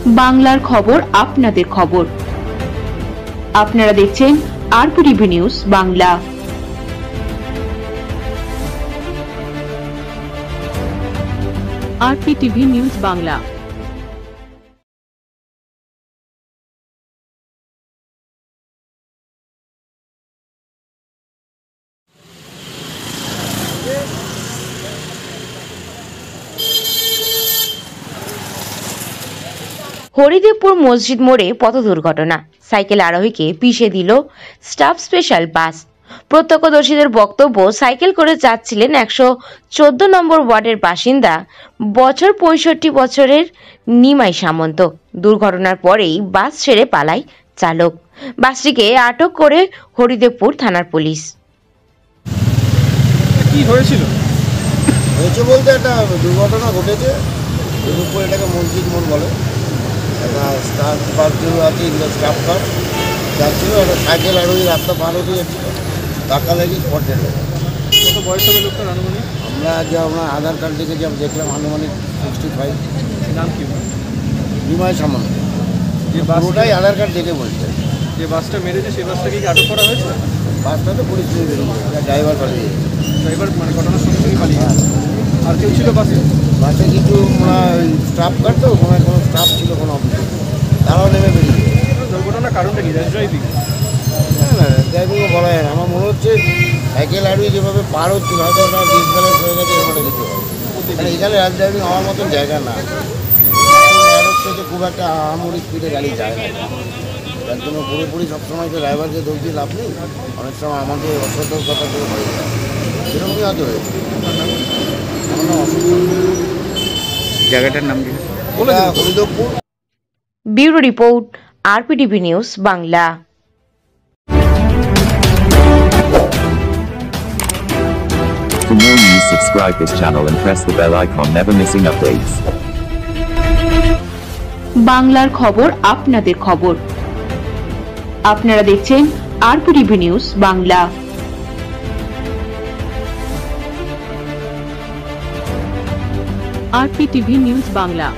বাংলার খবর আপনাদের খবর। আপনারা দেখছেন RPTV news Bangla. RPTV news Bangla. Haridevpur মসজিদ মোড়ে পথ দুর্ঘটনা, সাইকেল আরোহীকে পিষে দিল স্টাফ স্পেশাল বাস। প্রত্যক্ষদর্শীদের বক্তব্য, সাইকেল করে যাচ্ছিলেন 114 নম্বর ওয়ার্ডের বাসিন্দা বছর 65 নিমাই সামন্ত। দুর্ঘটনার পরেই বাস ছেড়ে পালায় চালক। বাসটিকে আটক করে হরিদেবপুর থানার পুলিশ। কি হয়েছে বলতে একটা দুর্ঘটনা ঘটেছে। এটাকে মসজিদ মোড় বলে। একটা স্টাফ বাস যেগুলো আছে, এগুলো স্টাফ কার যাচ্ছিল, একটা সাইকেল আরোহী রাস্তা পার হতে যাচ্ছিল, ধাক্কা লেগে স্পটে লেগে। কত বয়স হবে লোকটার আনুমানিক? আমরা আধার কার্ড দেখে যা দেখলাম আনুমানিক 65। নাম কি? নিমাই সামন্ত। যে পুরোটাই আধার কার্ড দেখে বলছে। যে বাসটা মেরেছে সেই বাসটাকে কি আটক করা হয়েছে? বাসটা তো পুলিশ নিয়ে বেরিয়েছে, ড্রাইভার পালিয়ে ড্রাইভার মানে ঘটনার সঙ্গে সঙ্গে পালিয়ে। আর কেউ ছিল বাসে? বাসে কিছু স্টাফ কার, তো কোনো স্টাফ ছিল কোনো অফিসে, তারাও নেমে বেরিয়েছে। দুর্ঘটনার কারণটা কি? Rash driving? না, ড্রাইভিংও বলা যায় না। আমার মনে হচ্ছে সাইকেল আরোহী যেভাবে পার হচ্ছিল, হয়তো ওটা ডিসব্যালেন্স হয়ে গেছে, এরপরে কিছু হবে। এখানে র্যাশ ড্রাইভিং হওয়ার মতন জায়গা না। তো খুব একটা আহামরি স্পিডে গাড়ি যায় না, যার জন্য পুরোপুরি সবসময় তো ড্রাইভারকে দোষ দিয়ে লাভ নেই। অনেক সময় আমাকে অসতর্কতা করে হয়ে যায়, সেরকমই হয়তো হয়েছে। জায়গাটার নাম কি? Haridevpur. Bureau report, RPTV news Bangla. For more news, subscribe this channel and press the bell icon, never missing updates. বাংলার খবর আপনাদের খবর। আপনারা দেখছেন RPTV news Bangla. RPTV news Bangla.